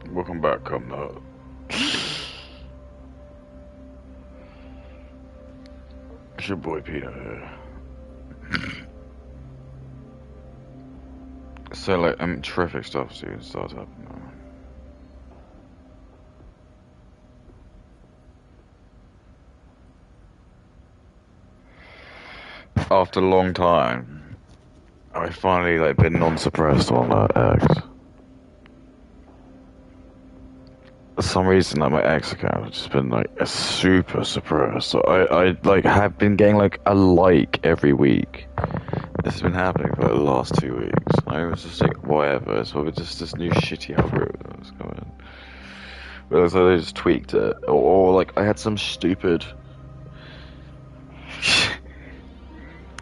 Welcome back, come nut. It's your boy Peter here. So, like, terrific stuff soon starts happening now. After a long time, I finally, like, been non-suppressed on X. For some reason, like, my X account has just been, like, a super suppressed. So like, have been getting, like, a like every week. This has been happening for like, the last 2 weeks. I was just like, whatever. It's probably just this new shitty algorithm that's coming. But it looks like they just tweaked it. Or like, I had some stupid...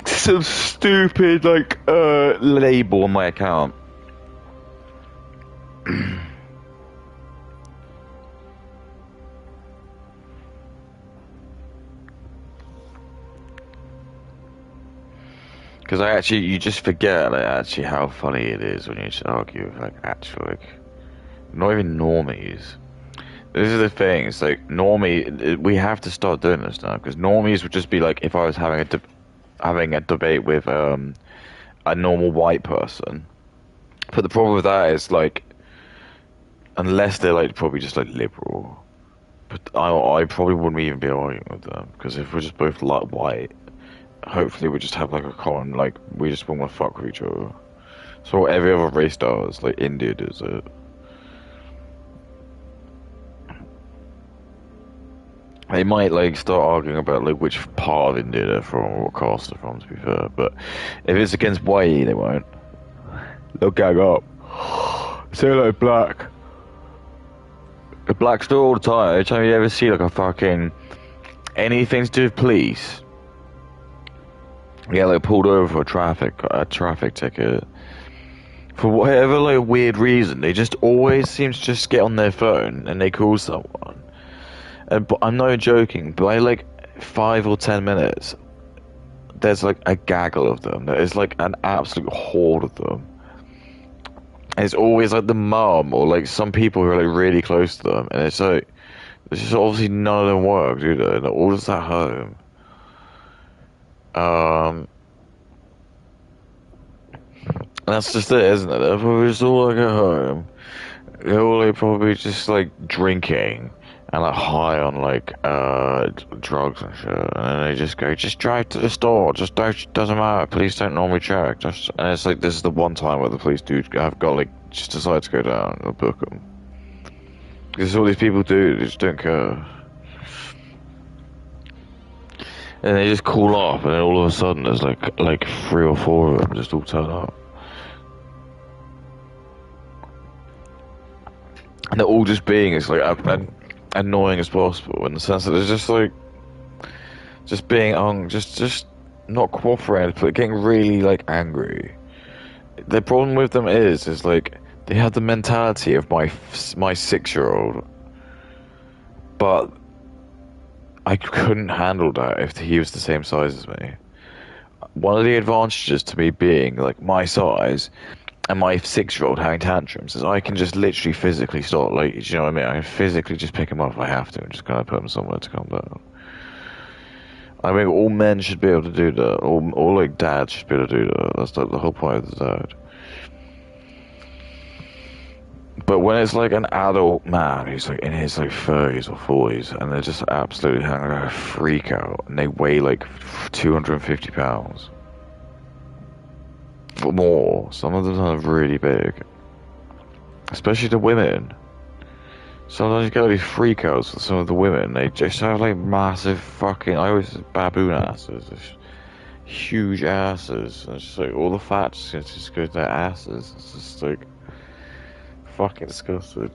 some stupid, like, label on my account. Because you just forget, like, actually how funny it is when you just argue with, like, actual, like, not even normies. This is the thing, it's like, we have to start doing this now, because normies would just be like, if I was having a debate with, a normal white person. But the problem with that is, like, unless they're, like, probably just, like, liberal, but I probably wouldn't even be arguing with them, because if we're just both, like, white, hopefully we just have, like, a common, like, we just want to fuck with each other. So what every other race does, like, India does it. They might like start arguing about like which part of India they're from or what caste they're from, to be fair. But if it's against white, they won't. They'll gang up. Say like black. The blacks do it all the time. Every time you ever see like a fucking anything to do with police, yeah, like pulled over for a traffic ticket. For whatever like weird reason, they just always seem to just get on their phone and they call someone. But I'm not joking. By like 5 or 10 minutes, there's like a gaggle of them. There's like an absolute horde of them. And it's always like the mum or like some people who are like really close to them, and it's like there's just obviously none of them work, do they? They're all just at home. Um, that's just it, isn't it? They're probably just all like at home. They're all like probably just like drinking and like high on like drugs and shit, and then they just go, just drive to the store, just don't, doesn't matter. Police don't normally check. Just and it's like this is the one time where the police do have got like just decide to go down and book them. Because all these people do, they just don't care. And they just call off, and then all of a sudden there's like 3 or 4 of them just all turn up, and they're all just being as like annoying as possible in the sense that it's just like just being on, just not cooperating, but getting really like angry. The problem with them is like they have the mentality of my 6-year-old, but I couldn't handle that if he was the same size as me. One of the advantages to me being like my size and my 6-year-old having tantrums is I can just literally physically start, like, you know what I mean? I can physically just pick him up if I have to and just kind of put him somewhere to calm down. I mean, all men should be able to do that. All like dads should be able to do that. That's like the whole point of the dad. But when it's like an adult man who's like in his like 30s or 40s and they're just absolutely having like a freak out and they weigh like 250 pounds or more, some of them are really big, especially the women. Sometimes you get these freakouts with some of the women. They just have like massive fucking, I always say baboon asses, huge asses. And it's just like all the fat just goes to their asses. It's just like fucking disgusting.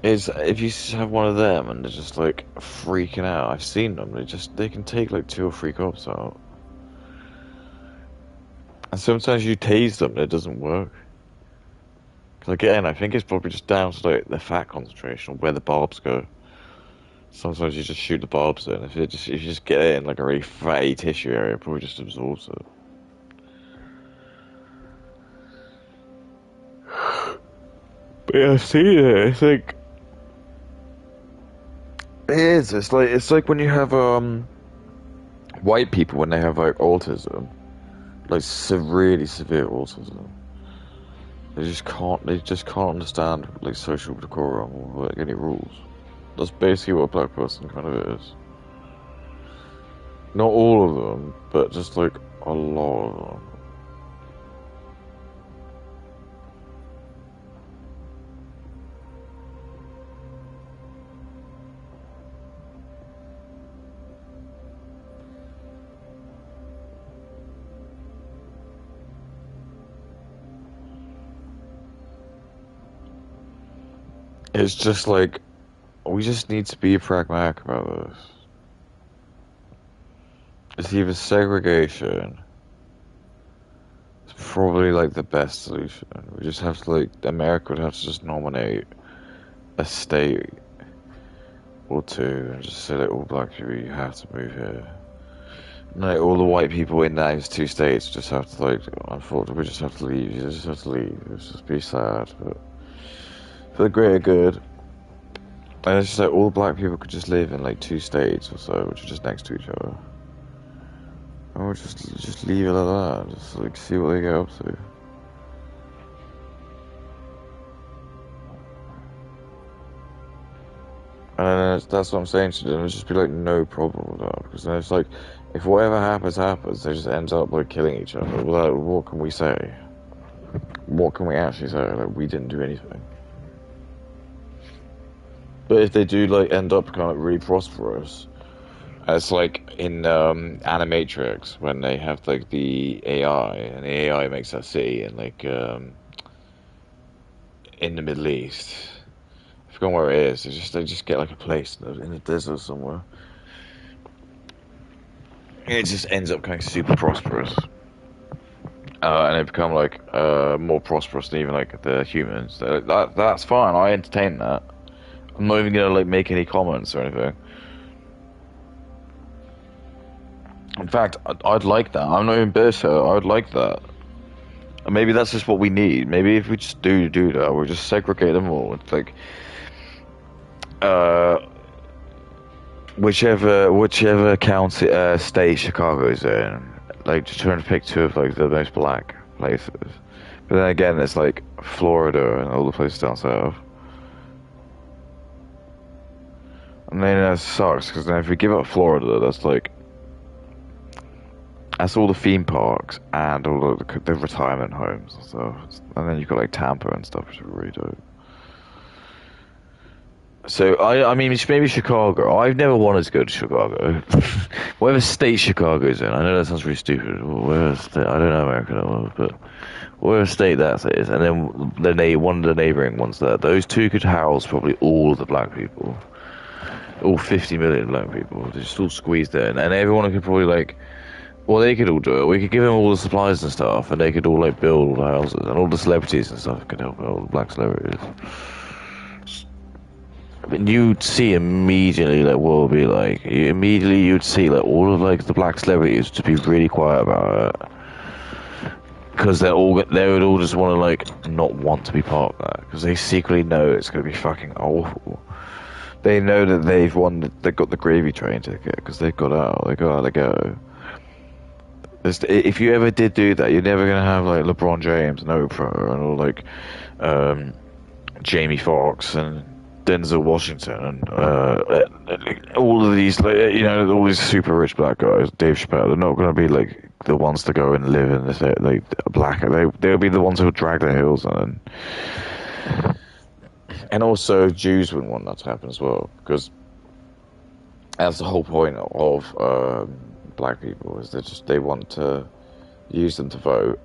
Is if you just have one of them and they're just like freaking out. I've seen them. They can take like 2 or 3 cops out. And sometimes you tase them and it doesn't work. Because again, I think it's probably just down to like the fat concentration or where the barbs go. Sometimes you just shoot the barbs in. If you just get it in like a really fatty tissue area, it probably just absorbs it. Yeah, I've seen it. It's like it is. It's like when you have white people when they have like autism, like severely severe autism. They just can't understand like social decorum or like any rules. That's basically what a black person kind of is. Not all of them, but just like a lot of them. It's just like we just need to be pragmatic about this. It's either segregation. It's probably like the best solution. We just have to like America would have to just nominate a state or two and just say like all black people you have to move here. And, like all the white people in those two states just have to like unfortunately we just have to leave. You just have to leave. It's just be sad, but for the greater good. And it's just like all black people could just live in like two states or so, which are just next to each other. Or just leave it like that. Just like see what they get up to. And then that's what I'm saying to them. It'd just be like no problem with that because then it's like if whatever happens, they just end up like killing each other. Well, like, what can we say? What can we actually say? Like we didn't do anything. But if they do like end up kind of really prosperous, it's like in Animatrix when they have like the AI and the AI makes that city and like in the Middle East. I forgot where it is. They just get like a place in the desert somewhere. It just ends up going super prosperous. And they become like more prosperous than even like the humans. That's fine. I entertain that. I'm not even gonna like make any comments or anything. In fact, I'd like that. I'm not even bitter. I would like that. And maybe that's just what we need. Maybe if we just do that, we'll just segregate them all. It's like, uh, whichever county, state Chicago's in, like just trying to pick two of like the most black places. But then again, it's like Florida and all the places down south. And then that sucks because then if we give up Florida, that's all the theme parks and all the retirement homes and stuff. And then you've got like Tampa and stuff, which is really dope. So I mean, maybe Chicago. I've never wanted to go to Chicago. Whatever state Chicago's in, I know that sounds really stupid. Where state? I don't know America that well, but whatever state that is, and then one of the neighboring ones there. Those two could house probably all of the black people, all 50 million black people. They're just all squeezed in, and everyone could probably like. Well, they could all do it. We could give them all the supplies and stuff, and they could all like build all the houses, and all the celebrities and stuff could help out, all the black celebrities. But you'd see immediately like what would be like. You'd see like all of like the black celebrities to be really quiet about it, because they would all just want to like not want to be part of that, because they secretly know it's going to be fucking awful. They know that they've got the gravy train ticket because they got how they go. If you ever did do that, you're never gonna have like LeBron James and Oprah and all like Jamie Foxx and Denzel Washington and all of these like all these super rich black guys. Dave Chappelle. They're not gonna be like the ones to go and live in this like black. They'll be the ones who drag their heels and also Jews wouldn't want that to happen as well because that's the whole point of. Black people is they want to use them to vote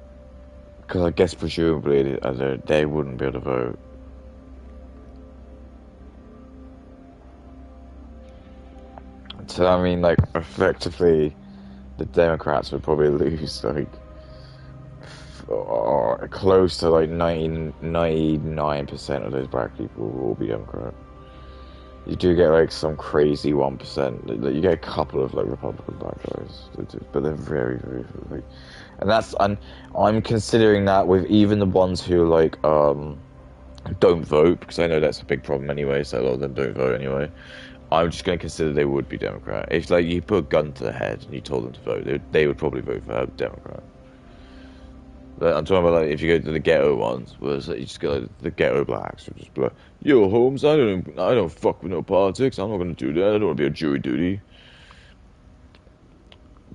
because I guess presumably they wouldn't be able to vote. So I mean, like effectively, the Democrats would probably lose like close to like 99% of those black people will all be Democrat. You do get like some crazy 1%. Like, you get a couple of like Republican black guys, but they're very, very like, and I'm considering that with even the ones who like don't vote, because I know that's a big problem anyway, so a lot of them don't vote anyway, I'm just going to consider they would be Democrat. If like you put a gun to their head and you told them to vote, they would probably vote for a Democrat. But I'm talking about like if you go to the ghetto ones, where it's like, you just go like, the ghetto blacks, who just be like, "Yo, Holmes, I don't fuck with no politics. I'm not going to do that. I don't want to be a jury duty."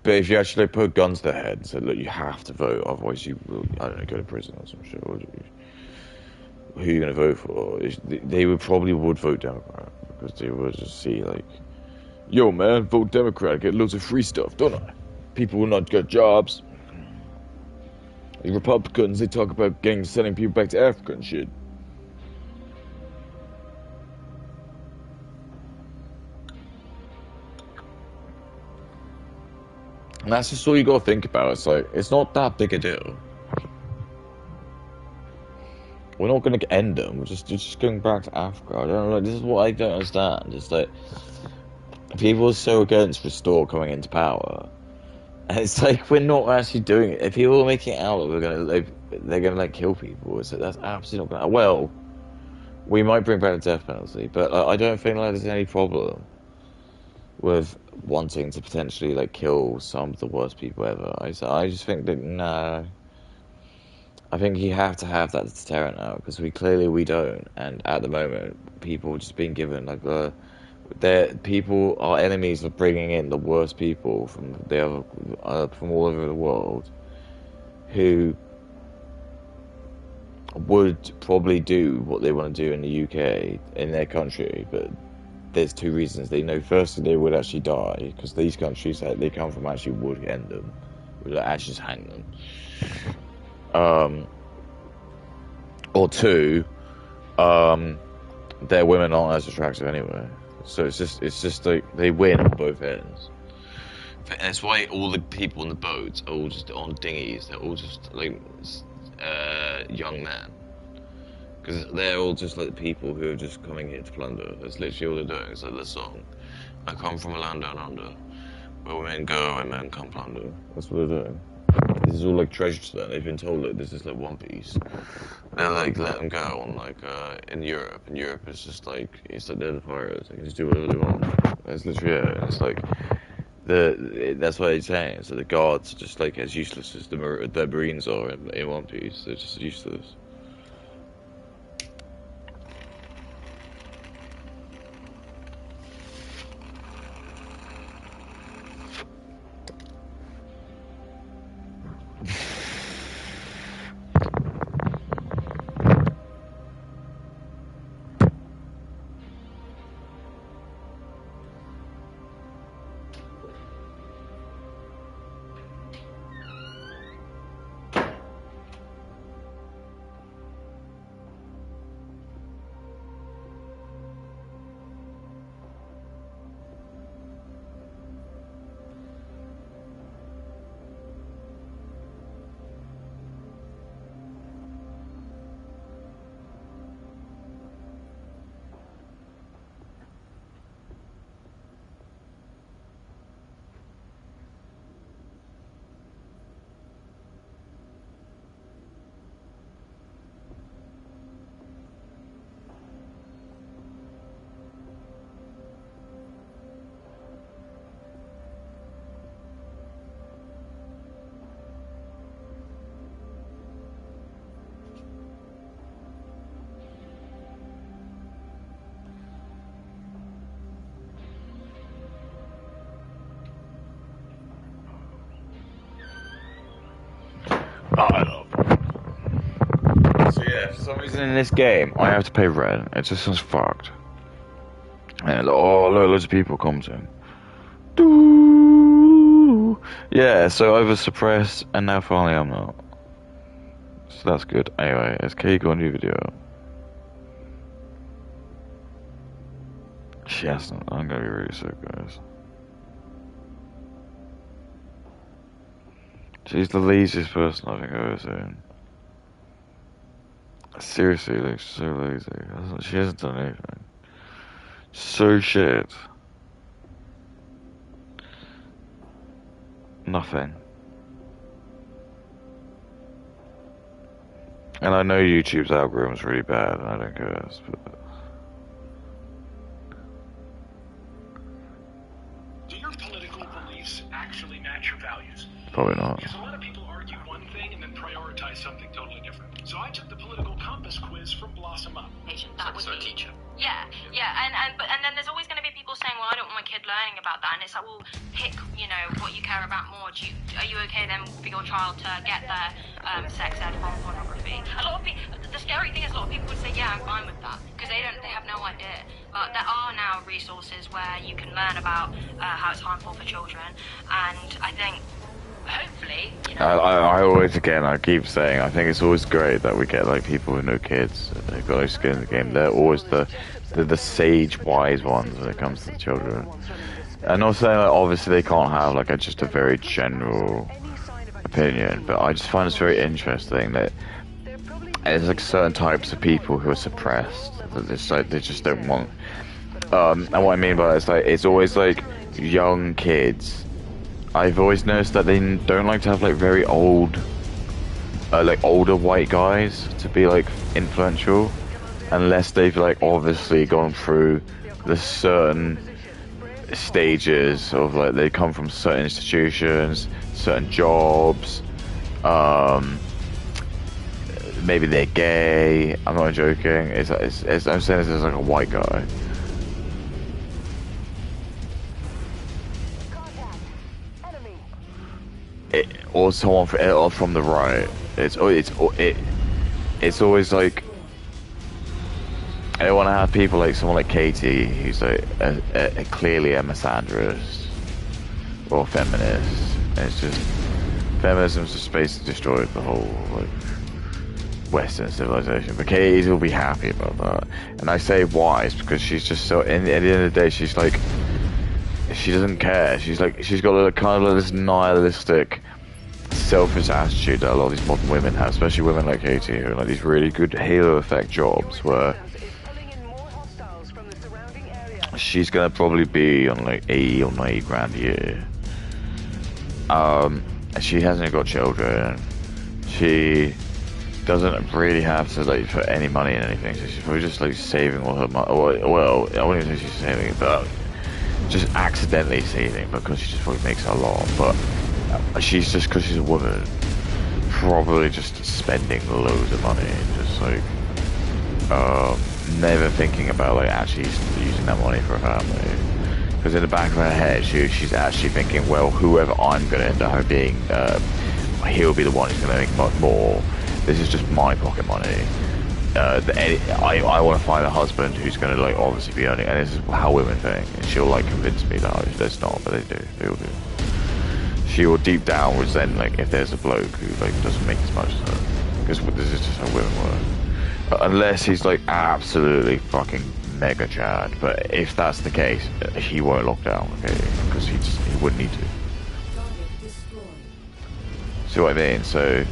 But if you actually put guns to their head and said, "Look, you have to vote, otherwise you will, I don't know, go to prison or some shit," or who are you going to vote for? They would probably would vote Democrat because they would just see like, "Yo, man, vote Democrat, I get loads of free stuff, don't I? People will not get jobs. The Republicans, they talk about sending people back to Africa and shit." And that's just all you gotta think about. It's like, it's not that big a deal. We're not gonna end them. We're just going back to Africa. I don't know. This is what I don't understand. It's like people are so against Restore coming into power, and it's like we're not actually doing it. If people are making it out that we're gonna, like, they're gonna like kill people, so that's absolutely not gonna. Well, we might bring back the death penalty, but I don't think like there's any problem with wanting to potentially like kill some of the worst people ever. I just think that no. I think you have to have that deterrent now because we don't, and at the moment people are just being given like our enemies are bringing in the worst people from from all over the world who would probably do what they want to do in the UK in their country, but there's two reasons. They know firstly they would actually die because these countries that they come from actually would end them, would actually just hang them. Or two, their women aren't as attractive anyway. So it's just like they win on both ends. And that's why all the people on the boats are all just on dinghies. They're all just like young men. Because they're all just like people who are just coming here to plunder. That's literally all they're doing. It's like the song, "I come from a land down under, where women go and men come plunder." That's what they're doing. This is all like treasure to them. They've been told that this is like One Piece. They're like, let them go on like in Europe. And Europe is just like, it's like they're the pirates. They can just do whatever they want. That's literally it. It's like that's what he's saying. So the guards are just like as useless as the Marines are in One Piece. They're just useless. I love. So yeah, for some reason in this game, I have to pay rent. It just sounds fucked. And oh, look, loads of people commenting. Doo. Yeah, so I was suppressed, and now finally I'm not. So that's good. Anyway, it's Keiko, a new video. She hasn't. I'm gonna be really sick, guys. She's the laziest person I think I've ever seen. Seriously, like, she's so lazy. She hasn't done anything. So shit. Nothing. And I know YouTube's algorithm's really bad, and I don't care, but Do your political beliefs actually match your values? probably not. Because a lot of people argue one thing and then prioritize something totally different. So I took the political compass quiz from Blossom Up. That would be teacher. Yeah, and then there's always going to be people saying, well, I don't want my kid learning about that, and it's like, well, pick, what you care about more. Are you okay then for your child to get their sex ed from pornography? A lot of people, the scary thing is a lot of people would say, yeah, I'm fine with that, because they have no idea. But there are now resources where you can learn about how it's harmful for children, and I think hopefully, I always, again, I keep saying, I think it's always great that we get like people who know kids, they've got no skin in the game. They're always the sage, wise ones when it comes to children. I'm not saying like obviously they can't have like just a very general opinion, but I just find it's very interesting that there's like certain types of people who are suppressed. That it's like they just don't want. And what I mean by that is like it's always like young kids. I've always noticed that they don't like to have like very old, like older white guys to be like influential, unless they've like obviously gone through the certain stages of like they come from certain institutions, certain jobs. Maybe they're gay. I'm not joking. I'm saying this as like a white guy. Or someone from the right. It's always like I don't want to have people like someone like Katie, who's like clearly a misandrist or feminist. And it's just feminism's just basically destroyed the whole like Western civilization. But Katie will be happy about that. And I say wise because she's just so. At the end of the day, she's like. She doesn't care. She's got a kind of like this nihilistic, selfish attitude that a lot of these modern women have, especially women like Katie, who are like these really good halo effect jobs where she's gonna probably be on like 80 or 90 grand a year. She hasn't got children. She doesn't really have to like put any money in anything, so she's probably just like saving all her money. Well, I wouldn't even say she's saving it, but just accidentally saving because she just probably makes a lot. But she's just because she's a woman, probably just spending loads of money, just like never thinking about like actually using that money for a family. Because in the back of her head, she's actually thinking, well, whoever I'm going to end up being, he'll be the one who's going to make much more. This is just my pocket money. I want to find a husband who's going to like obviously be earning, and this is how women think. And she'll like convince me that it's not, but they do. They all do. She will deep down resent like if there's a bloke who like doesn't make as much as her, because this is just how women work. Unless he's like absolutely fucking mega Chad, but if that's the case, he won't lock down, okay? Because he wouldn't need to. See what I mean? So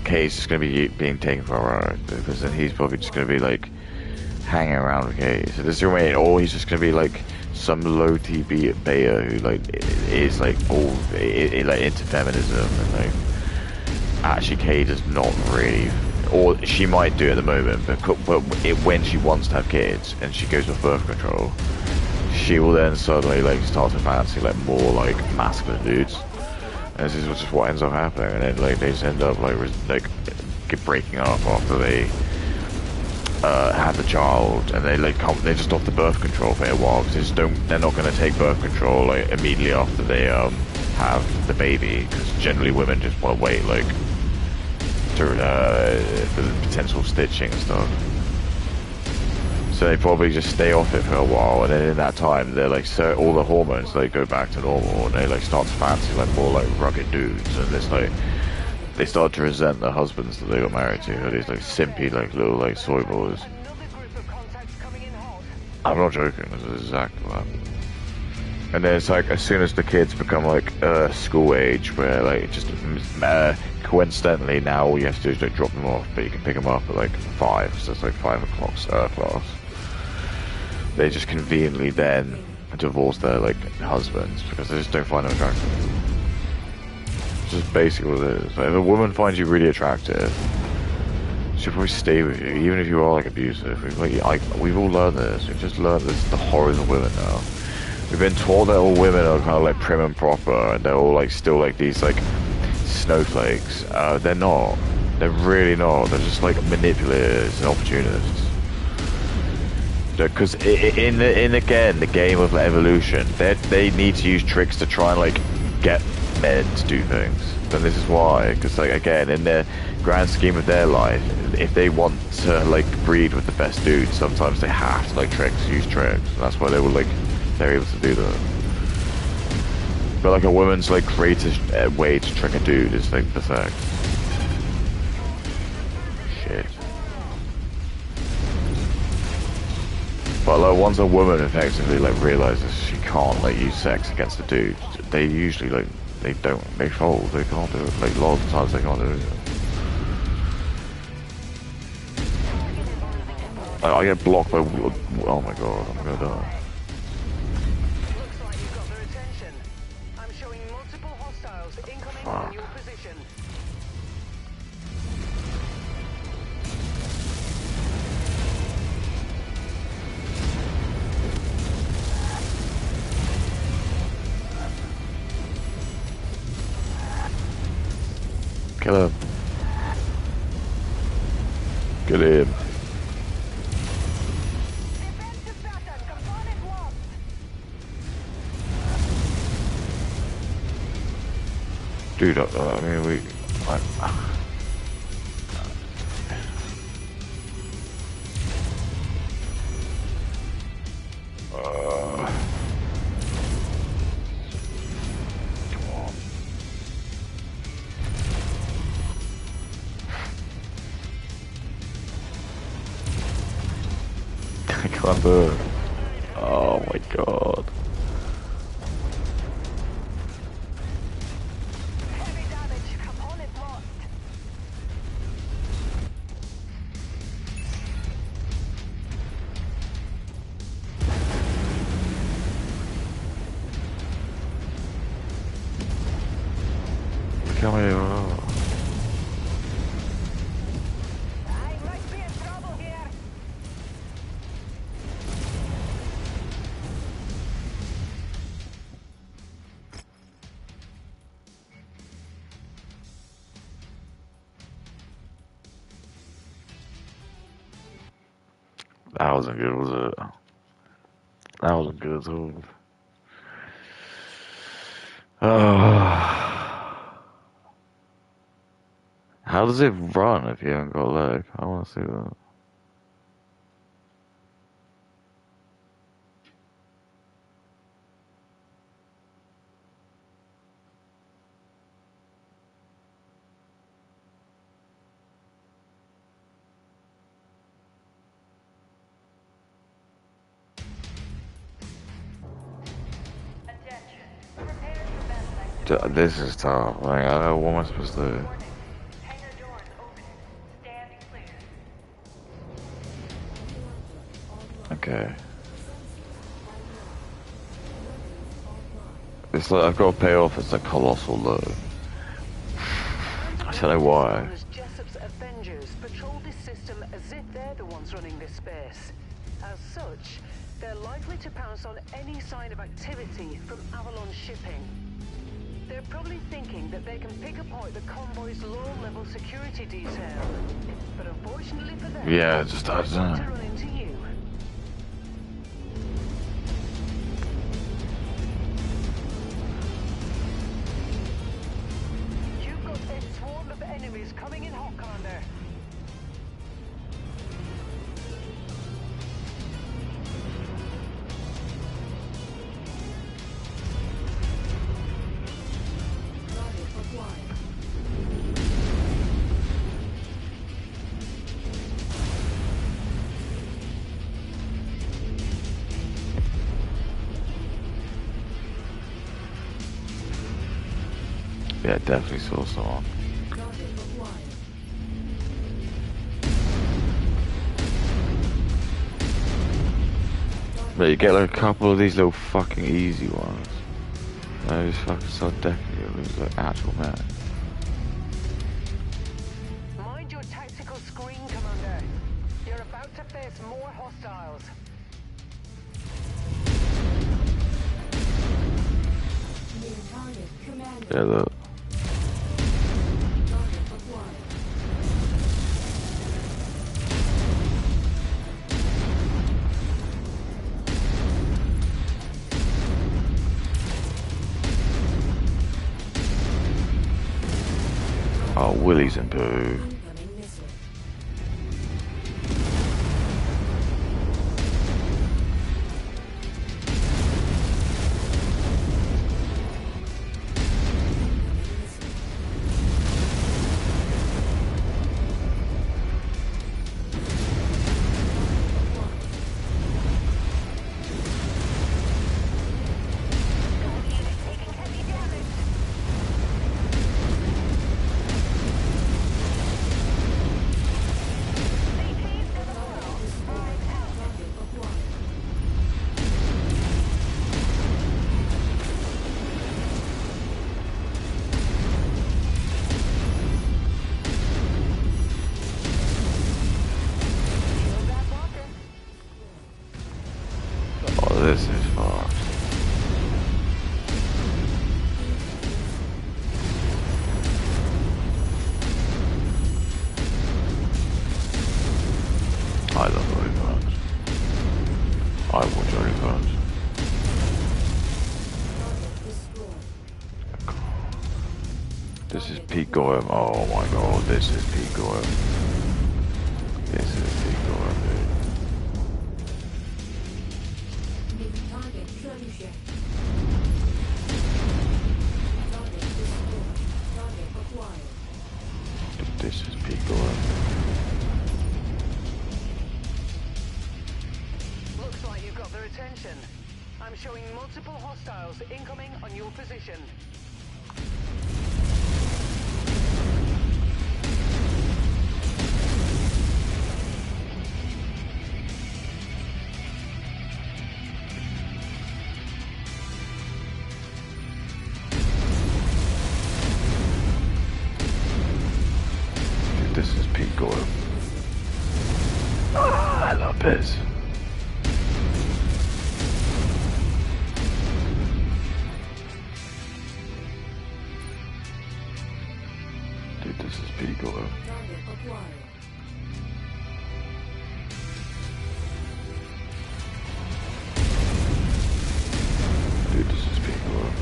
Kay's just gonna be being taken for a ride, because then he's probably just gonna be like hanging around with Kay. So this is what I mean, or he's just gonna be like some low TV beta who like is like all like into feminism and like actually Kay does not really. Or she might do at the moment, but when she wants to have kids and she goes with birth control, she will then suddenly like start to fancy like more like masculine dudes. And this is just what ends up happening, and then like they just end up like breaking up after they have the child, and they're just off the birth control for a while because they're not going to take birth control like immediately after they have the baby, because generally women just want to wait like. For the potential stitching and stuff, so they probably just stay off it for a while, and then in that time they're like, so all the hormones they go back to normal, and they like start to fancy like more like rugged dudes, and it's like they start to resent the husbands that they got married to, who these like simpy like little like soy boys. I'm not joking, this is exactly what happened. And then it's like as soon as the kids become like school age, where like just coincidentally now all you have to do is like drop them off, but you can pick them up at like 5, so it's like 5 o'clock class. They just conveniently then divorce their like husbands because they just don't find them attractive. It's just basically what it is. Like, if a woman finds you really attractive, She'll probably stay with you, even if you are like abusive. We've all learned this. We've just learned this, the horrors of women now. We've been told that all women are kind of like prim and proper, and they're all like still like these like snowflakes. They're not. They're really not. They're just like manipulators and opportunists. Because in again the game of evolution, they need to use tricks to try and like get men to do things. And this is why, because like again, in the grand scheme of their life, if they want to like breed with the best dudes, sometimes they have to like use tricks. And that's why they're able to do that. But like a woman's like greatest way to trick a dude is like the sex. Shit. But like once a woman effectively like realizes she can't like use sex against a dude, they usually like they fold. They can't do it. Like a lot of the times they can't do it. I get blocked by. Oh my god, I'm gonna die. Looks like you've got their attention. I'm showing multiple hostiles incoming on your position. Kill him. Get him. Defensive pattern component lost. Dude, I mean I can't do it. Oh my god. Heavy damage. Component lost. Come here. I might be in trouble here. That wasn't good, was it? That wasn't good at all. How does it run if you haven't got a leg? I want to see that. This is tough. Like, what am I supposed to do? Hangar doors open. Stand clear. Okay. It's like I've got to pay off. It's a colossal load. I don't know why. Jessup's Avengers patrol this system as if they're the ones running this space. As such, they're likely to pounce on any sign of activity from Avalon shipping. They're probably thinking that they can pick apart the convoy's low-level security detail. But unfortunately for them, Yeah, just I don't they're going to know. run into you. You've got a swarm of enemies coming in hot, Commander. Yeah, definitely saw someone. But you get like a couple of these little fucking easy ones. They just fucking start decking you with like actual men. Mind your tactical screen, about to face more hostiles. Yeah, look. Oh, Willy's and Boo. Oh, this is far. I love refunds. I watch refunds. This is peak Goyim. Oh my god, this is peak Goyim. This is peak Goyim, dude. This is peak Goyim. Looks like you've got their attention. I'm showing multiple hostiles incoming on your position. This is peak Goyim. I love this. Dude, this is peak Goyim. Dude, this is peak Goyim.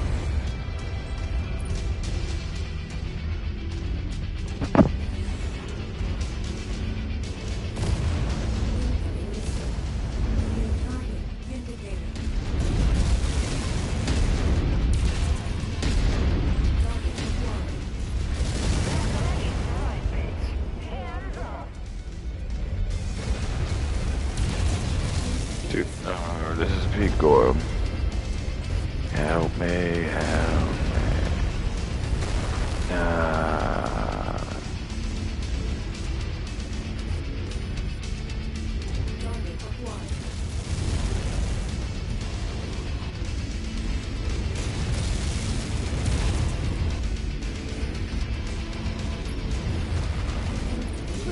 Dude, no, this is peak Goyim. Help me, help me. Nah.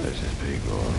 This is peak Goyim.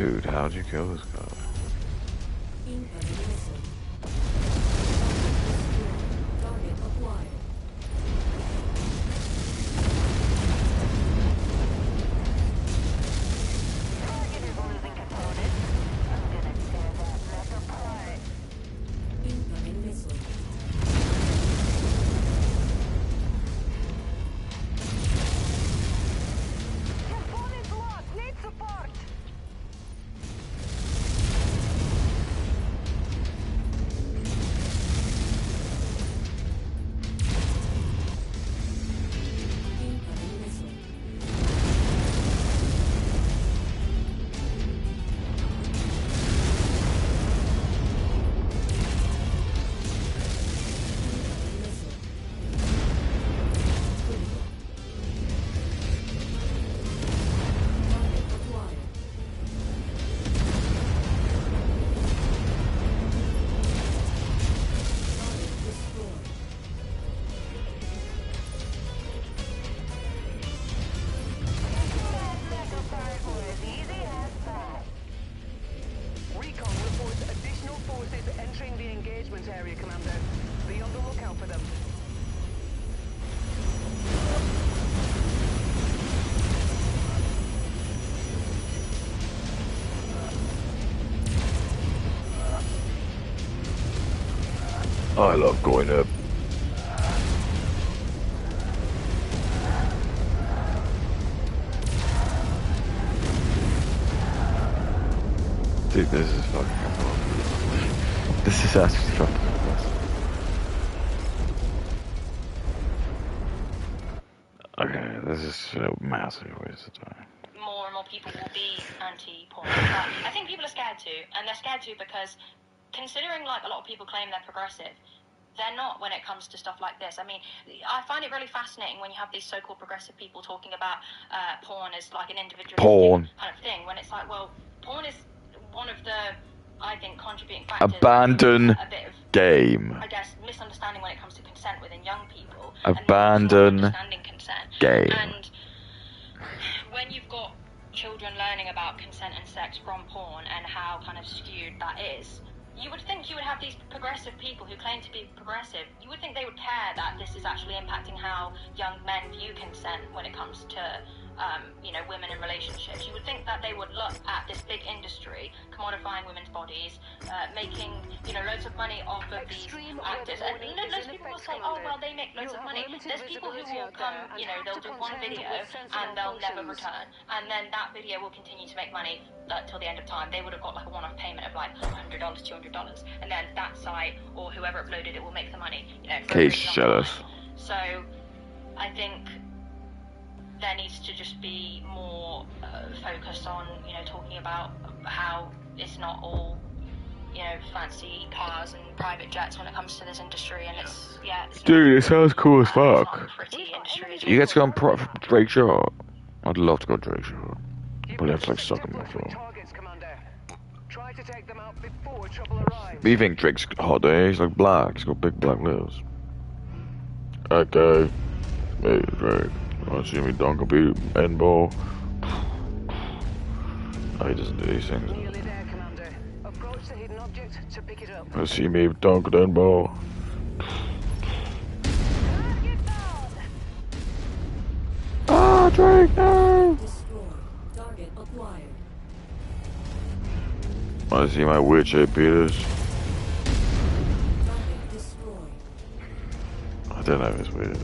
Dude, how'd you kill this guy? Area, Commander. Be on the lookout for them. I love going up. Dude, this is fucking awesome. This is actually fucking awesome. Okay, this is a massive waste of time. More and more people will be anti-porn. But I think people are scared to, and they're scared to because considering like a lot of people claim they're progressive, they're not when it comes to stuff like this. I mean, I find it really fascinating when you have these so-called progressive people talking about porn as like an individualistic kind of thing, when it's like, well, porn is one of the, I think, contributing factors. Abandon a bit of, game. I guess, misunderstanding when it comes to consent within young people. Abandon and understanding consent. game. And when you've got children learning about consent and sex from porn and how kind of skewed that is, you would think you would have these progressive people who claim to be progressive, you would think they would care that this is actually impacting how young men view consent when it comes to women in relationships. You would think that they would look at this big industry commodifying women's bodies, making loads of money off of these actors. And loads of people will say, oh well, they make loads of money. There's people who will come, they'll do one video and they'll never return, and then that video will continue to make money till the end of time. They would have got like a one-off payment of like $100, $200, and then that site or whoever uploaded it will make the money. Case jealous. So I think there needs to just be more focus on, talking about how it's not all, fancy cars and private jets when it comes to this industry, and it's dude, it sounds cool as fuck. Pretty industry. You get to go on Drake Shot. I'd love to go Drake Shot. But you have to like suck him off. Try to take them out before trouble arrives. But you think Drake's hot, eh? He's like black. He's got big black lips. Okay. Hey, Drake. Want to see me dunk a beat end ball? No, he doesn't do these things. Nearly there, Commander. Approach the hidden object to pick it up. Want to see me dunk an end ball? Ah, Drake, no! Target acquired. Want to see my witch, hey, Peters? Target destroyed. I don't know if it's weird.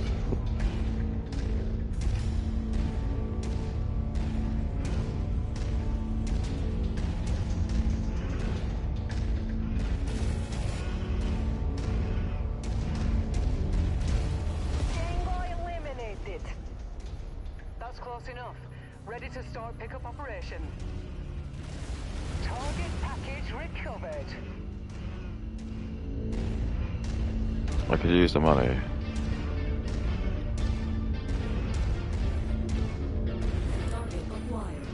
Close enough. Ready to start pickup operation. Target package recovered. I could use the money. Target acquired.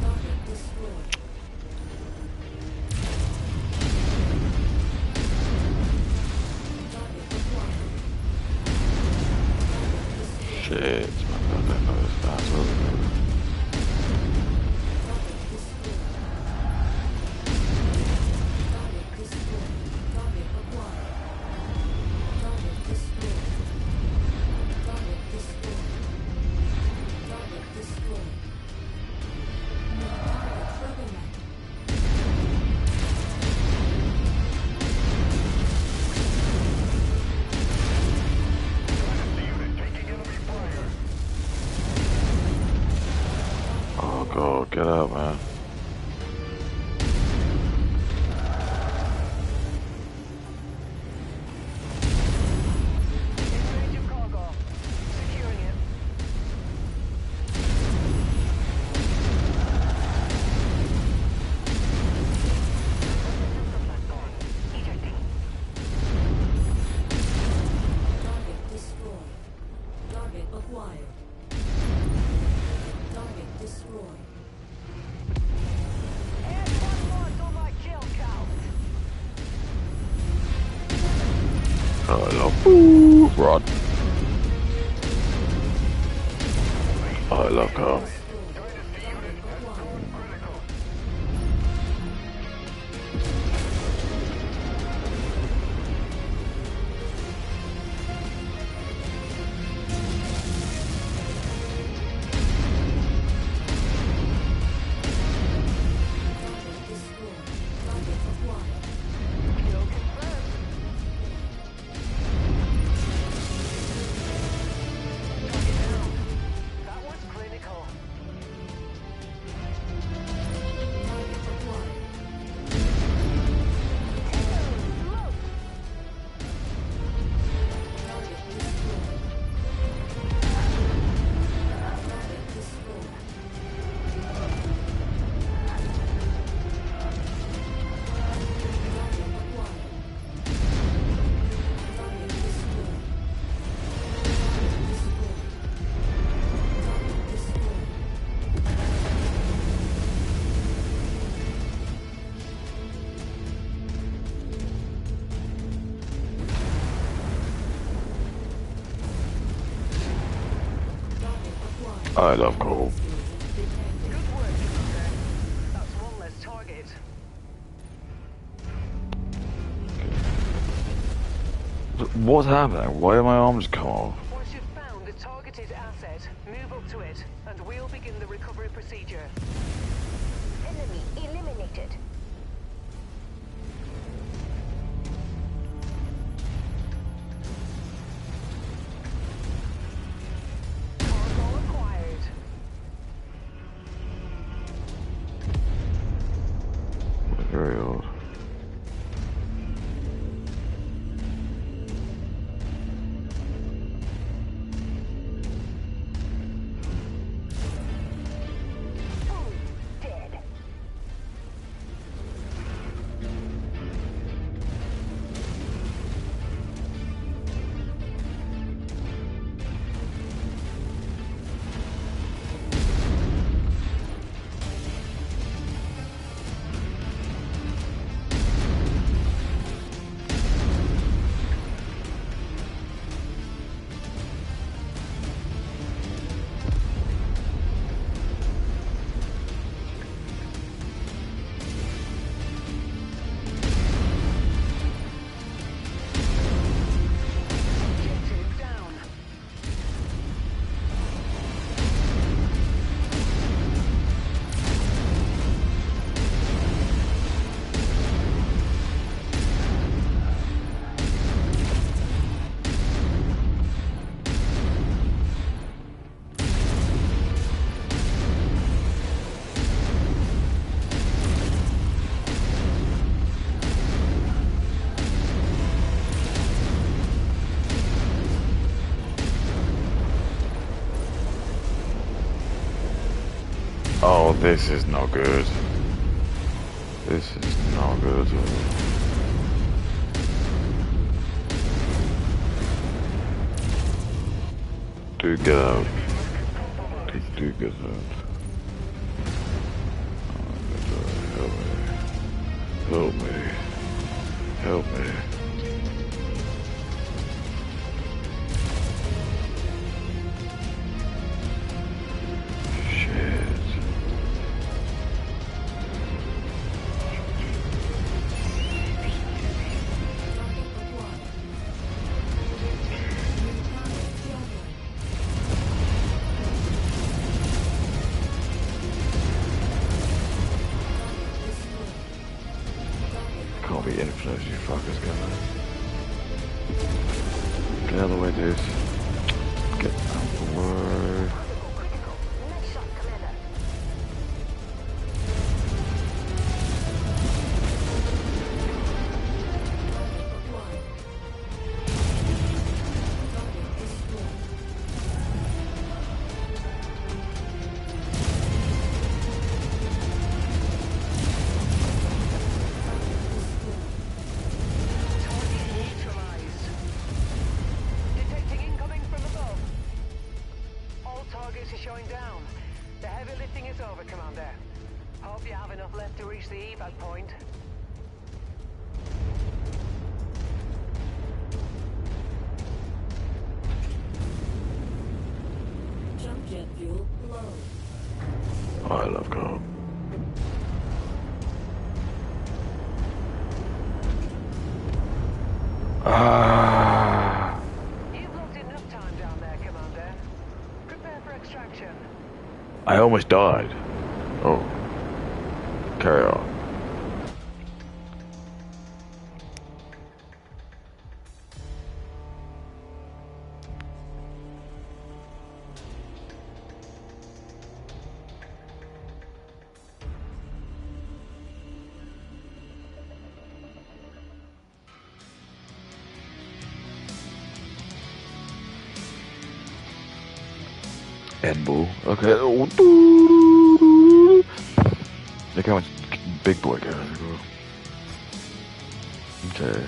Target destroyed. Shit, I don't know this fast. Oh god, get out, man. In range of cargo. Securing it. Ejecting. Target destroyed. Target acquired. Target destroyed. And one more on my kill count. I love Ooh, Rod. I love her. Kill confirmed. Target down. That was clinical. Look. I love coal. Good work, Commander. That's one less target. What's happening? Why did my arms come off? Once you've found the targeted asset, move up to it, and we'll begin the recovery procedure. Enemy eliminated. Cargo acquired. Very old. Boom. Dead. Objective down. Oh, this is not good. This is not good. Do get out. Please do get out. Oh, help me. Help me. Help me. motherfuckers going. Get out of the way, dude. Get out of the way. Critical. Nice shot, Commander. Neutralized. Detecting incoming from above. All targets are showing down. The heavy lifting is over, Commander. Hope you have enough left to reach the evac point. Jump jet fuel low. I love God. Ah. You've lost enough time down there, Commander. Prepare for extraction. I almost died. Oh. Carry on. End ball. Okay. Oh, look how much big boy goes. Okay.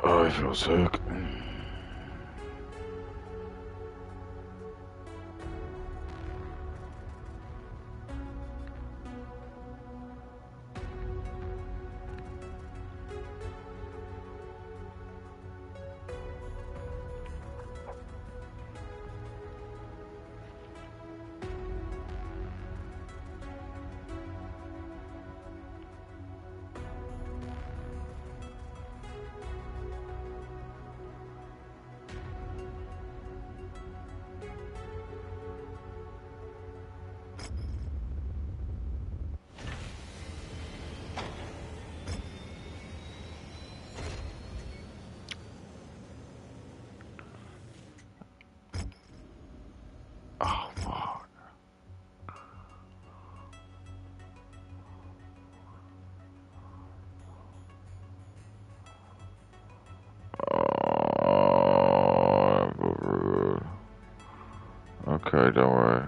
I feel sick. Oh, fuck. Oh, okay, don't worry.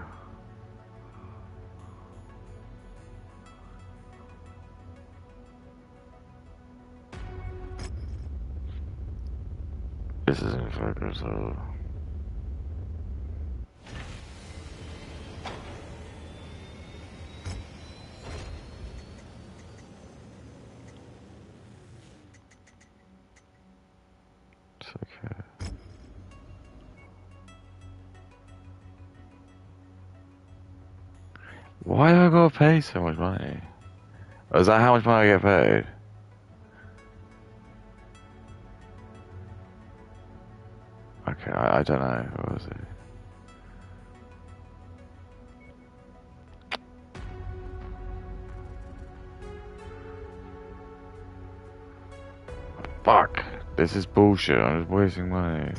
This isn't focus, so... It's okay. Why do I gotta pay so much money? Oh, is that how much money I get paid? Okay, I don't know. What was it? Fuck! This is bullshit. I'm just wasting money.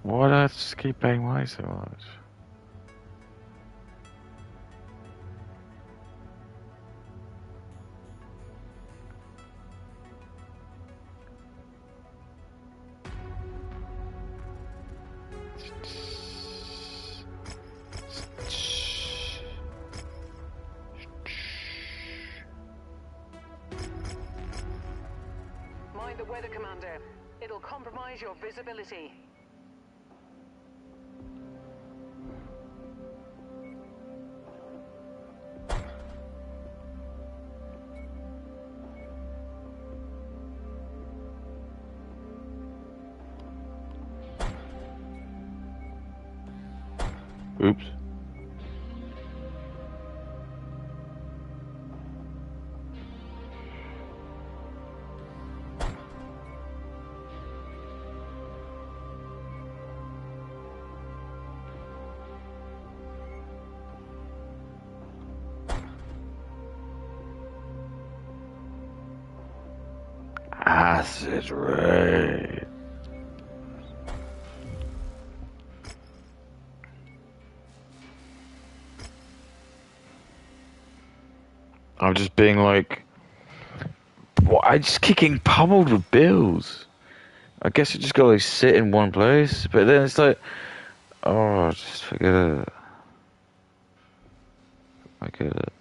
Why do I just keep paying money so much? Mind the weather, Commander. It'll compromise your visibility. Oops. Acid rain. I'm just being like, what? I just keep getting pummeled with bills. I guess you just gotta like sit in one place, but then it's like, oh, just forget it. I get it.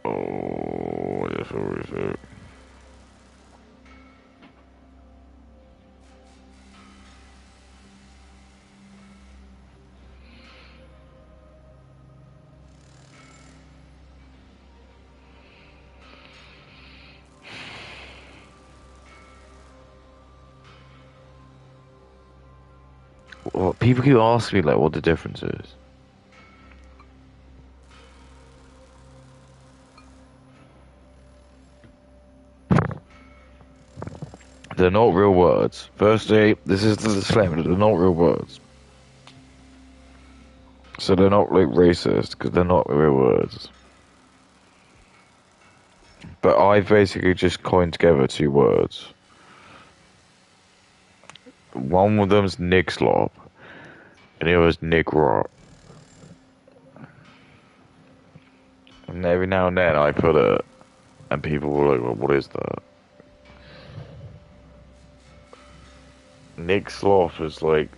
Oh, yes, what is it? Well, people keep asking me like what the difference is. They're not real words. Firstly, this is the disclaimer, they're not real words. So they're not like racist, because they're not real words. But I've basically just coined together two words. One of them's Nick Slop, and the other's Nick Rot. And every now and then I put it, and people were like, well, what is that? Nick Sloth is like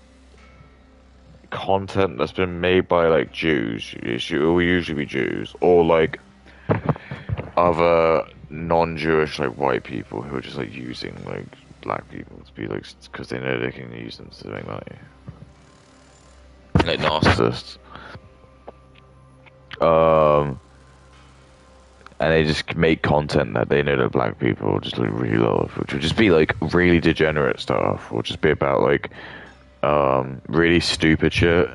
content that's been made by like Jews. It will usually be Jews, or like other non-Jewish like white people who are just like using like black people to be like, because they know they can use them to make money. Like narcissists. And they just make content that they know that black people just like really love, which would just be like really degenerate stuff, or just be about like really stupid shit.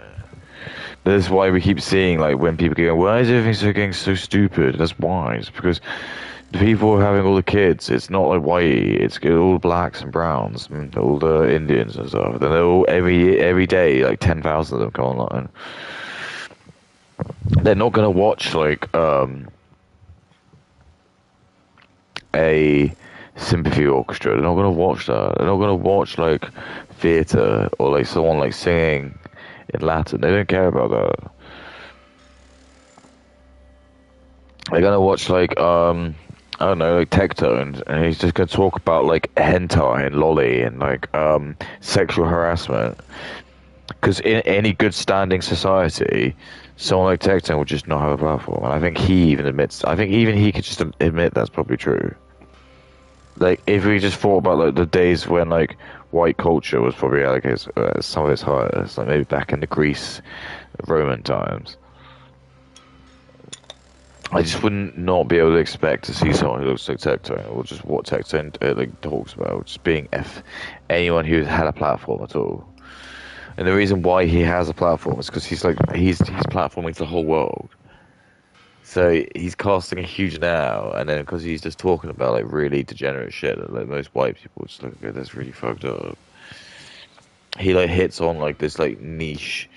That's why we keep seeing like when people go, why is everything getting so stupid? That's why. It's because the people who are having all the kids, it's not like whitey, it's all the blacks and browns, and all the Indians and stuff. Then they're all every day like 10,000 of them come online. They're not gonna watch like a sympathy orchestra. They're not gonna watch that. They're not gonna watch like theatre or like someone like singing in Latin. They don't care about that. They're gonna watch like I don't know, like Tectone, and he's just gonna talk about like hentai and lolly and like sexual harassment. Because in any good standing society, someone like Tectone would just not have a platform, and I think he even admits. I think even he could just admit that's probably true. Like if we just thought about like the days when like white culture was probably like some of its highest, like maybe back in the Greece, Roman times. I just wouldn't not be able to expect to see someone who looks like Tectone, or just what Tectone like talks about, just being anyone who's had a platform at all. And the reason why he has a platform is because he's platforming the whole world. So he's casting a huge now, and then because he's just talking about like really degenerate shit that like most white people just look at, that's really fucked up. He like hits on like this like niche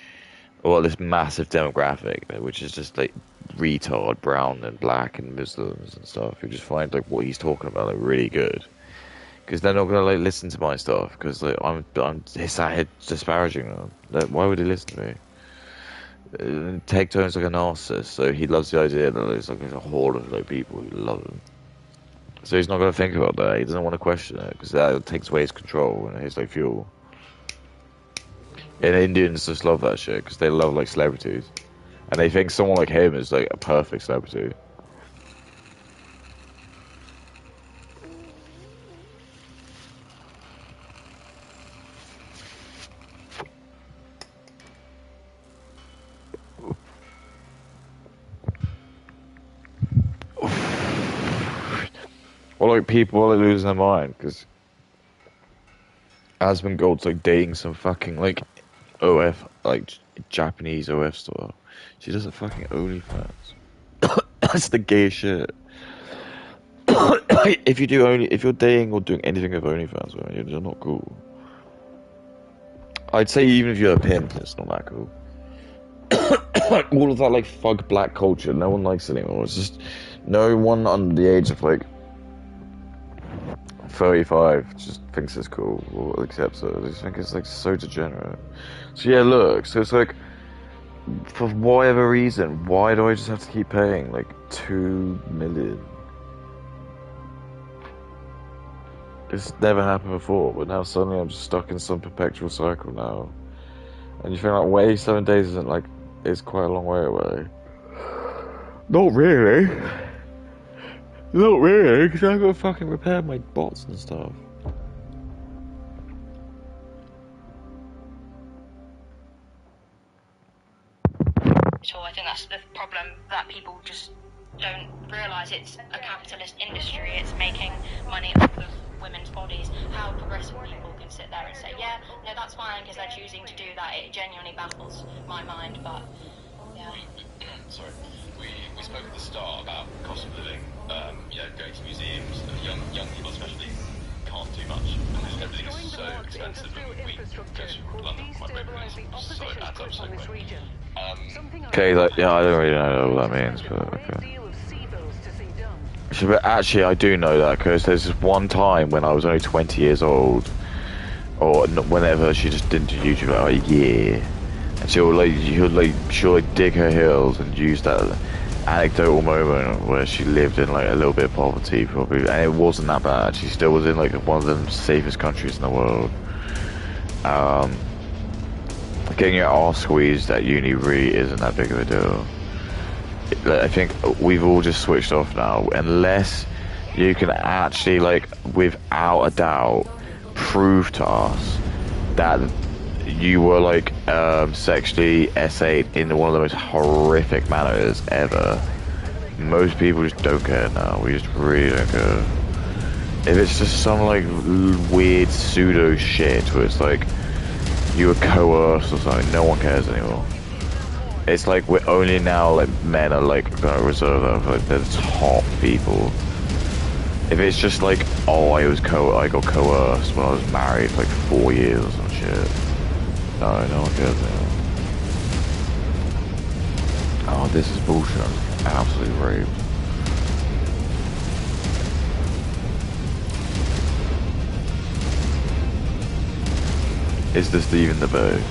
or this massive demographic, which is just like retard, brown and black and Muslims and stuff, who just find like what he's talking about like really good, because they're not gonna like listen to my stuff because like I'm disparaging them. Like, why would he listen to me? Take Tone's like a narcissist, so he loves the idea that there's like a horde of like people who love him. So he's not gonna think about that. He doesn't want to question it because that takes away his control and his like fuel. And Indians just love that shit because they love like celebrities, and they think someone like him is like a perfect celebrity. Or like people are losing their mind because Asmund Gold's like dating some fucking like OF, like Japanese OF star. She does a fucking OnlyFans. That's the gay shit. If you're dating or doing anything with OnlyFans women, you're not cool. I'd say even if you're a pimp, it's not that cool. All of that like fug black culture, no one likes it anymore. It's just no one under the age of like 35 just thinks it's cool or accepts it. I just think it's like so degenerate. So yeah, look, so it's like, for whatever reason, why do I just have to keep paying like 2 million? It's never happened before, but now suddenly I'm just stuck in some perpetual cycle now. And you think like, wait, 7 days isn't like, it's quite a long way away. Not really. Not really, because I gotta fucking repair my bots and stuff. I think that's the problem, that people just don't realise it's a capitalist industry. It's making money off of women's bodies. How progressive people can sit there and say, yeah, no, that's fine because they're choosing to do that. It genuinely baffles my mind, but yeah. Sorry. We spoke at the start about cost of living, going to museums, young people especially can't do much because everything is so expensive, and we go to London quite regularly, so it adds up so quick. Okay, like, yeah, I don't really know what that means, but okay. But actually, I do know that because there's this one time when I was only 20 years old, or whenever she just didn't do YouTube for like a year, and she'll dig her heels and use that anecdotal moment where she lived in like a little bit of poverty, probably, and it wasn't that bad. She still was in like one of the safest countries in the world. Getting your arse squeezed at uni really isn't that big of a deal. I think we've all just switched off now, unless you can actually, like, without a doubt, prove to us that you were like sexually essayed in one of the most horrific manners ever. Most people just don't care now. We just really don't care. If it's just some like weird pseudo shit where it's like you were coerced or something, no one cares anymore. It's like we're only now like men are like gonna reserve that for like the top people. If it's just like, oh, I got coerced when I was married for like 4 years or some shit. No, no one cares anymore. Oh, this is bullshit. I'm absolutely raped. Is this even the best?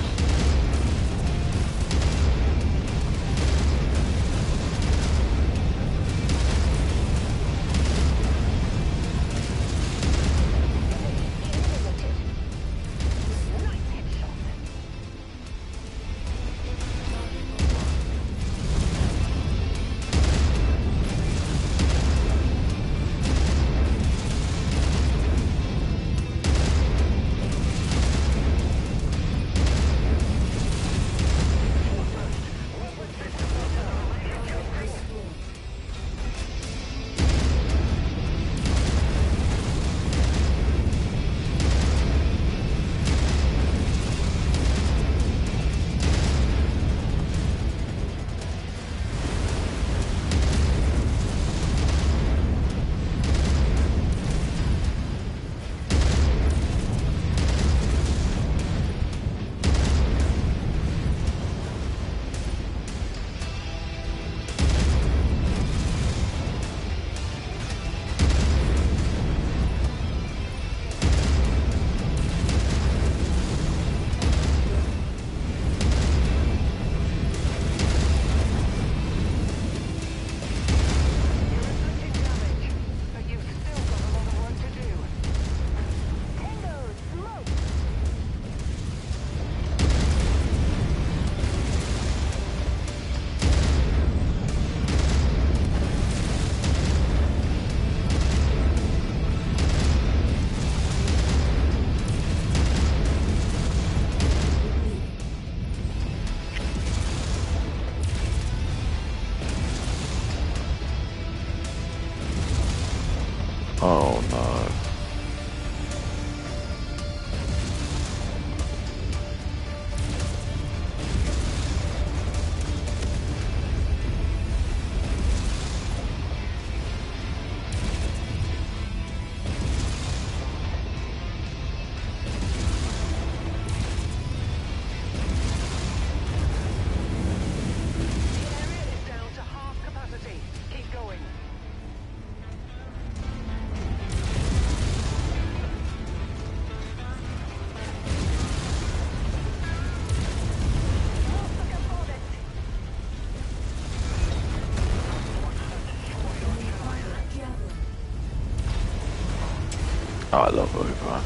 Oh, I love OnlyFans.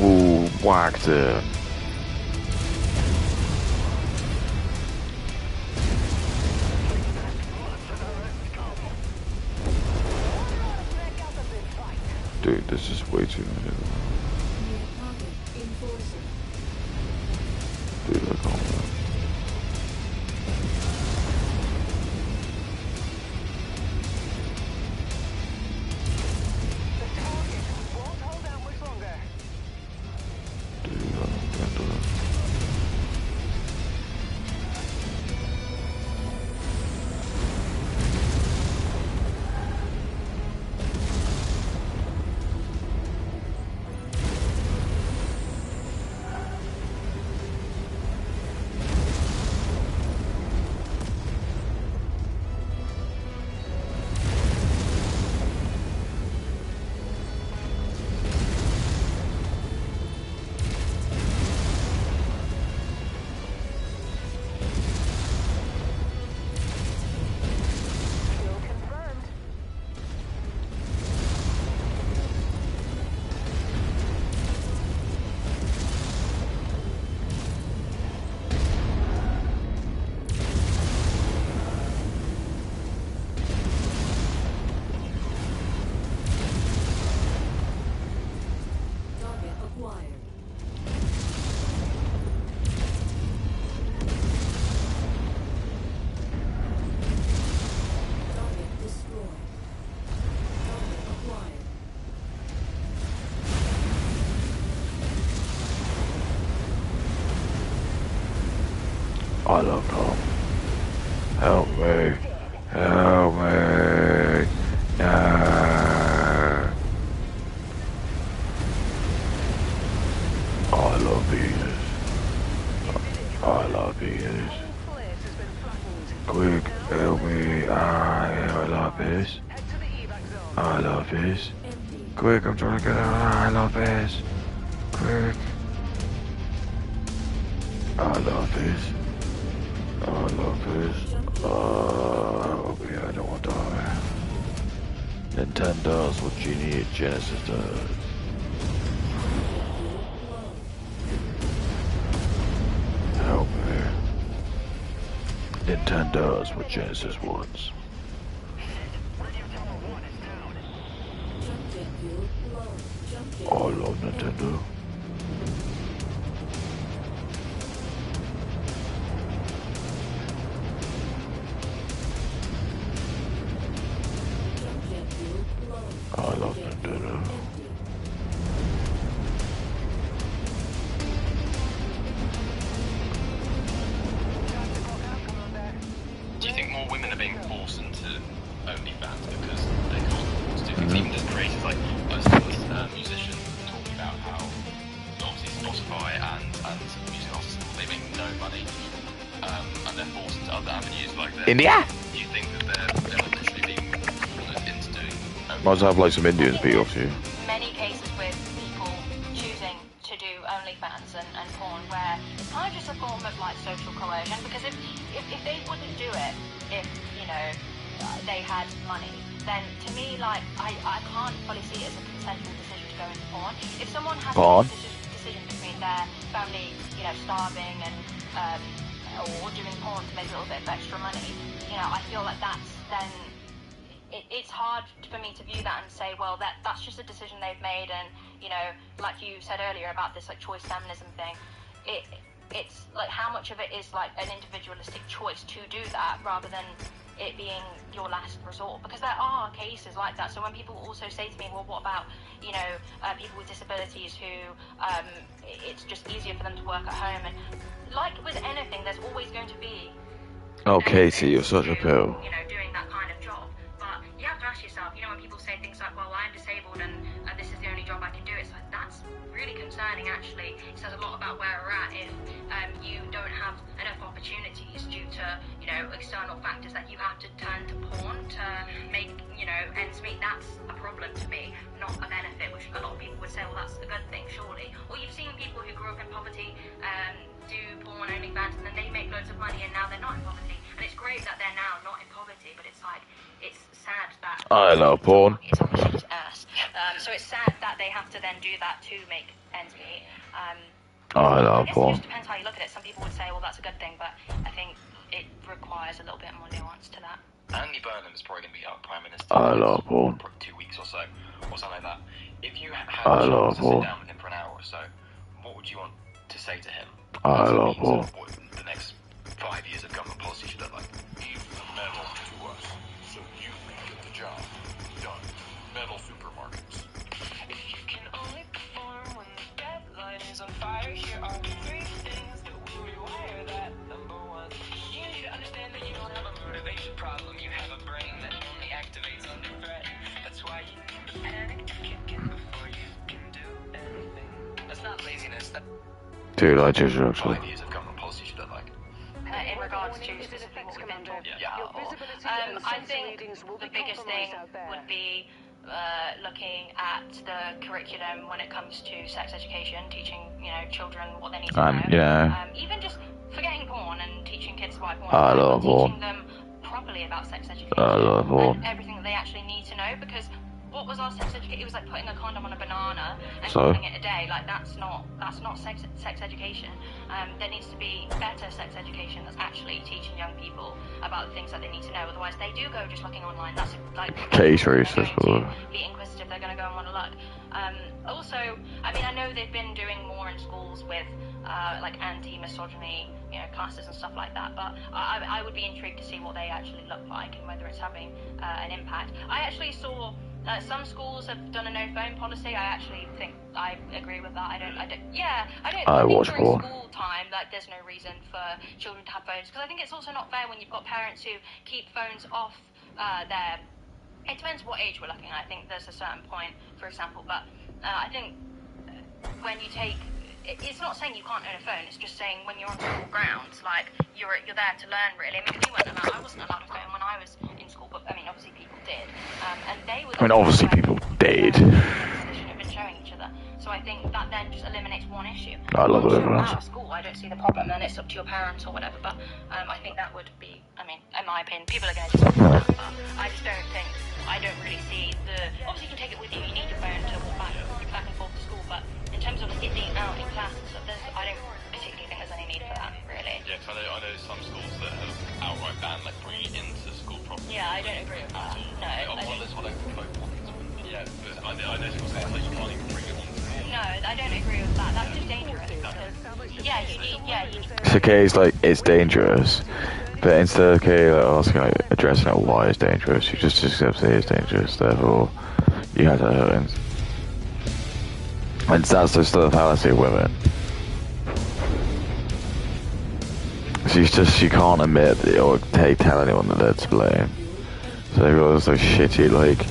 Ooh, whacked it. Dude, this is way too many. Dude, I can't. I love Tom. Help me. Help me. No. I love Venus. I love Venus. Quick, help me. I love this. I love this. Quick, I'm trying to get out. I love this. Quick. I love this. I love this. Okay, I don't want to die. Nintendo does what Genie at Genesis does. Help me. Nintendo does what Genesis wants. I love Nintendo. I love Nintendo. Do you think more women are being forced into OnlyFans because they can't afford to? Because even as creators, like I saw this musician talking about how obviously Spotify and music artists, they make no money, and they're forced into other avenues like that. India? Do you think that they're literally being forced into doing OnlyFans? Might as well have like some Indians beat off you. Many cases with people choosing to do OnlyFans and porn where it's kind of just a form of like social coercion, because if they wouldn't do it if, you know, they had money, then to me, like, I can't fully see it as a consensual decision to go into porn. If someone has to make a decision between their family, you know, starving and or doing porn to make a little bit of extra money, you know, I feel like that's then it's hard for me to view that and say, well, that's just a decision they've made, and, you know, like you said earlier about this like choice feminism thing, it's like how much of it is like an individualistic choice to do that rather than it being your last resort, because there are cases like that. So when people also say to me, well, what about, you know, people with disabilities who it's just easier for them to work at home, and like with anything, there's always going to be Oh, Casey, you're such a pill. you know, doing that kind of job. But you have to ask yourself, you know, when people say things like, well, I'm disabled and this is the only job I can do, it's like, that's really concerning, actually. It says a lot about where we're at if you don't have enough opportunities due to, you know, external factors that you have to turn to porn to make, you know, ends meet. That's a problem to me, not a benefit, which a lot of people would say, well, that's a good thing, surely. Or you've seen people who grew up in poverty do porn, OnlyFans, and then they make loads of money and now they're not in poverty. And it's great that they're now not in poverty, but it's like, it's sad that... I love porn. It's on his ass. So it's sad that they have to then do that to make ends meet. I love guess porn. it just depends how you look at it. Some people would say, well, that's a good thing, but I think it requires a little bit more nuance to that. Andy Burnham is probably going to be our Prime Minister I in love porn. 2 weeks or so, or something like that. If you had I a love chance to sit porn. down with him for an hour or so, what would you want to say to him? I What love means porn. of what the next 5 years of government policy should look like? Give the metal to us, so you can get the job done. Metal supermarkets. If you can only perform when the deadline is on fire, here are the 3 things that will rewire that. Number 1, you need to understand that you don't have a motivation problem. You have a brain that only activates under threat. That's why you need the panic to kick in before you can do anything. That's not laziness. Dude, I just 5 years of government policy should look like? In regards to specifically what we've been talking about, I think the biggest thing would be looking at the curriculum when it comes to sex education, teaching, you know, children what they need to know. Yeah. Even just forgetting porn and teaching kids about porn. I love porn. Teaching them properly about sex education. I love porn. And everything that they actually need to know, because what was our sex education? It was like putting a condom on a banana and So? calling it a day. Like that's not sex education. There needs to be better sex education that's actually teaching young people about the things that they need to know. Otherwise, they do go just looking online. That's like Case they're racist, going or- to be inquisitive. They're going to go and want to look. Also, I mean, I know they've been doing more in schools with like anti-misogyny, you know, classes and stuff like that. But I would be intrigued to see what they actually look like and whether it's having an impact. I actually saw. Some schools have done a no phone policy. I actually think I agree with that. I don't I think watch during porn. school time, like, there's no reason for children to have phones, because I think it's also not fair when you've got parents who keep phones off their... It depends what age we're looking at. I think there's a certain point, for example, but I think when you take... It's not saying you can't own a phone, it's just saying when you're on school grounds, like, you're there to learn, really. I mean, I wasn't allowed a phone when I was in school, but, I mean, obviously people did. And they were... I mean, obviously people did. They shouldn't have been showing each other. So I think that then just eliminates one issue. I love Once it. you're out of school, I don't see the problem, then it's up to your parents or whatever, but I think that would be... I mean, in my opinion, people are going to disagree with that, but I just don't think... I don't really see the... Obviously, you can take it with you. You need your phone to walk back and forth to school, but in terms of it being out in class and stuff, I don't particularly think there's any need for that, really. Yeah, because I know some schools that have outright banned like bringing it into school properly. Yeah, I don't agree with that. No, I don't. That's what I Yeah, but I know schools say like you can't even bring it on. No, I don't agree with that. That's just dangerous. Because, yeah, you need... It's okay, it's like, it's dangerous. But instead of okay, like, asking, like, addressing it why it's dangerous, you just accept it is dangerous, therefore, you have to hurt it. And that's just the fallacy of women. She can't admit or tell anyone that they're to blame. So everyone's so shitty, like,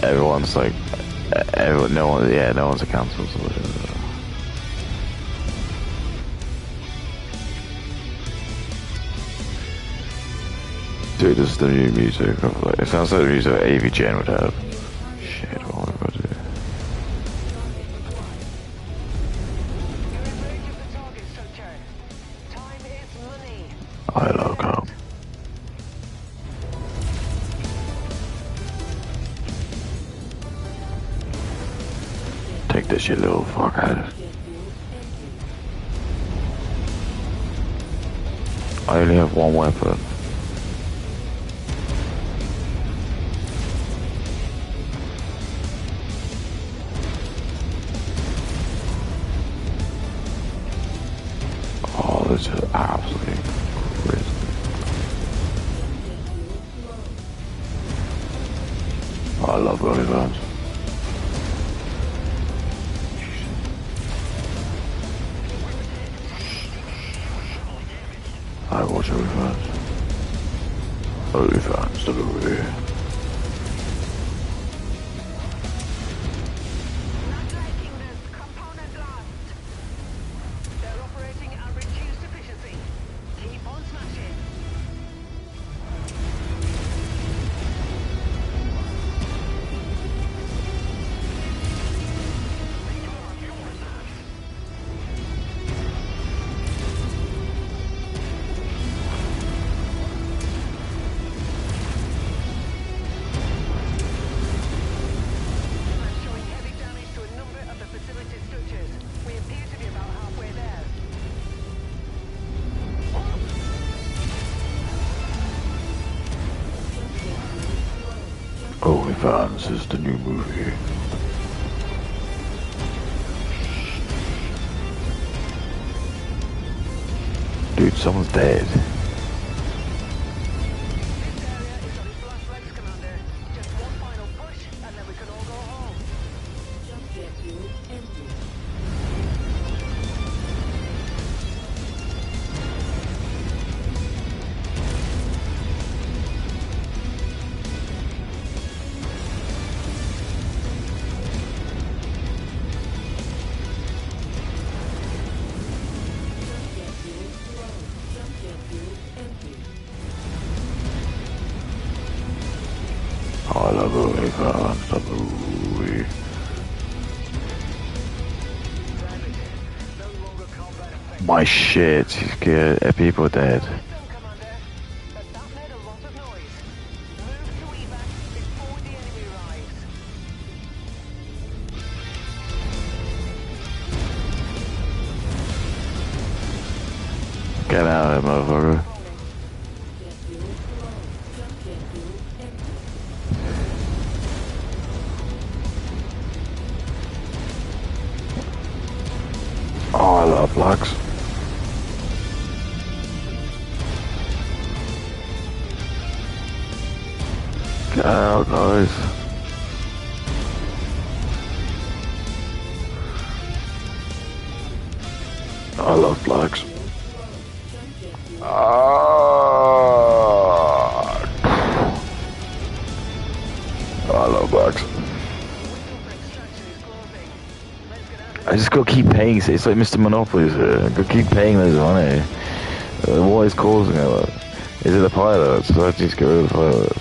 everyone's like, no one's accountable for it. Dude, this is the new music. It sounds like the music AV Jen would have. Shit, what am I gonna do? I love come. Take this, you little fuckhead. I only have one weapon. Oh, this is absolutely crazy. love OnlyFans. I watch OnlyFans. OnlyFans, the movie. Not liking this. Component lost. They're operating at reduced efficiency. Keep on smashing. I'm showing heavy damage to a number of the facility structures. We appear to be about halfway there. OnlyFans is the new movie. Dude, someone's dead. This area is on its last legs, Commander. Just one final push, and then we can all go home. Jump jet fuel empty. Jump jet fuel empty. I love OnlyFans, the movie. No longer combat effect. My shit, he's good. People are dead. Done, Commander. But that made a lot of noise. Move to evac before the enemy arrives. Get out of here, motherfucker. Jet fuel low. Jump jet fuel empty. Oh, I love blacks. Get out, guys. I love blacks. Jump jet fuel. I love blacks. Window for extraction is closing. Let's get out of I just gotta keep paying. It's like Mr. Monopoly here. I gotta keep paying this money. What is causing it? Is it the pilots? So I just get rid of the pilots.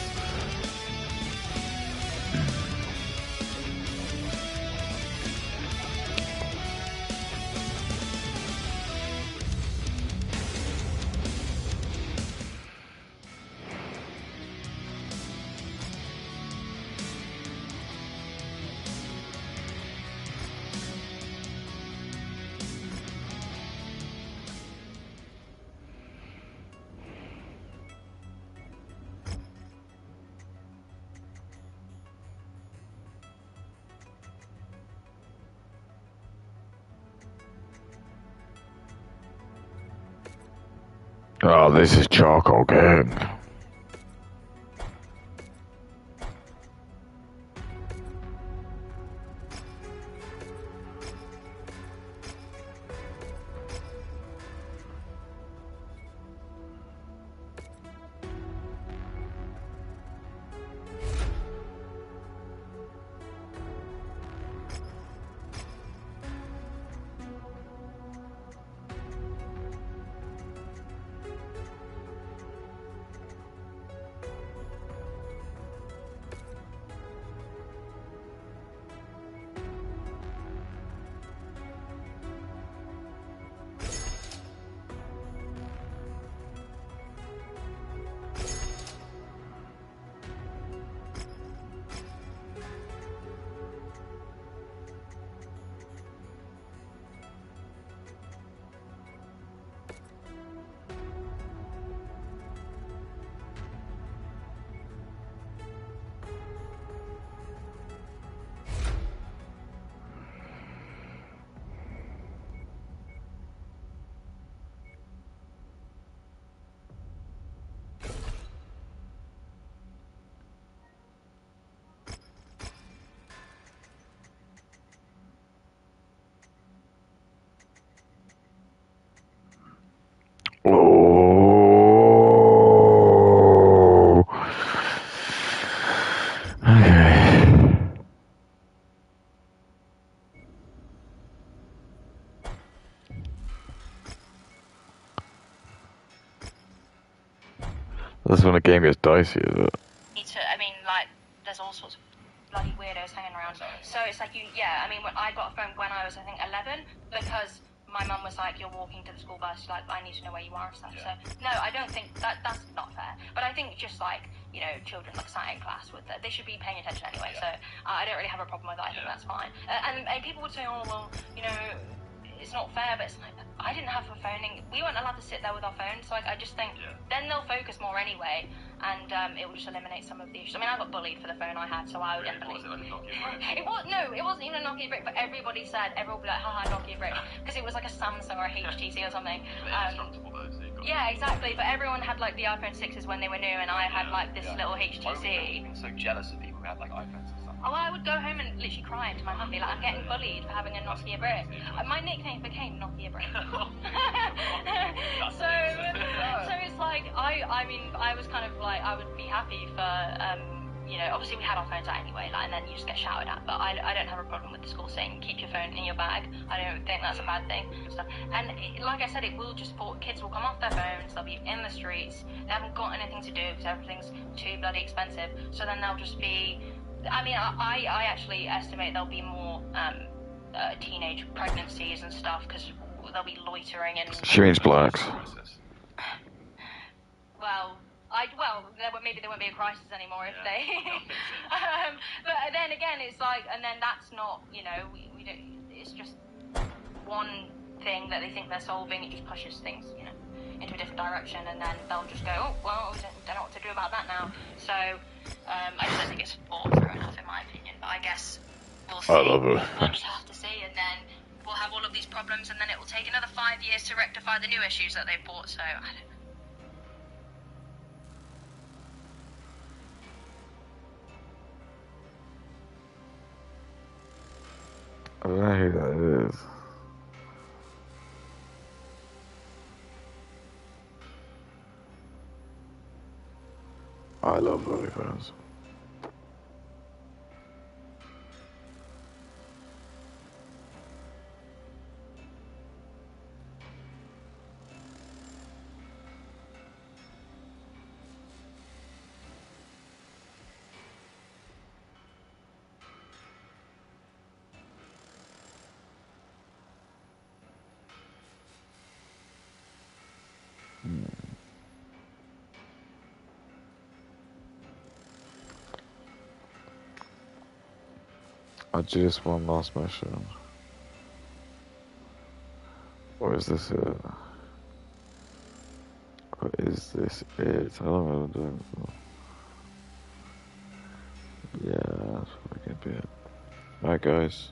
Oh, this is Charcoal Gang. That's when the game gets dicey, is it? I mean, like, there's all sorts of bloody weirdos hanging around. So it's like I mean, I got a phone when I was, I think, 11, because my mum was like, you're walking to the school bus, like, I need to know where you are and stuff. Yeah. So, no, I don't think that's not fair. But I think just like, you know, children like sat in class with they should be paying attention anyway. Yeah. So I don't really have a problem with that. I think that's fine. And people would say, oh, well, you know, it's not fair, but it's like, I didn't have a phone, and we weren't allowed to sit there with our phones, so I just think then they'll focus more anyway, and it will just eliminate some of the issues. I mean, I got bullied for the phone I had, so I would definitely... Was it like a Nokia brick? It wasn't even a Nokia brick, but everyone would be like, haha, Nokia brick, because it was like a Samsung or a HTC or something. Yeah, exactly, but everyone had like the iPhone 6s when they were new, and I had like this little HTC. I'm so jealous of people who had like iPhones and stuff. Oh, I would go home and literally cry to my mum, like, I'm getting bullied for having a Nokia brick. My nickname became Nokia brick. so it's like, I mean, I was kind of like, I would be happy for, you know, obviously we had our phones out anyway, like, and then you just get shouted at, but I don't have a problem with the school saying, keep your phone in your bag. I don't think that's a bad thing. And like I said, it will just, kids will come off their phones, they'll be in the streets, they haven't got anything to do because everything's too bloody expensive, so then they'll just be... I mean, I actually estimate there'll be more teenage pregnancies and stuff because they'll be loitering and... She means blacks. Well, maybe there won't be a crisis anymore if they... but then again, it's like, and then that's not, you know, we don't... It's just one thing that they think they're solving. It just pushes things, you know, into a different direction, and then they'll just go, oh, well, we don't know what to do about that now. So... I just don't think it's thought through enough, in my opinion. But I guess we'll see. I love it. We'll just have to see, and then we'll have all of these problems, and then it will take another 5 years to rectify the new issues that they've brought. So I don't know. I don't know who that is. I love OnlyFans. I just one last mission. Or is this it? Or is this it? I don't know what I'm doing. Yeah, that's fucking it. Alright guys.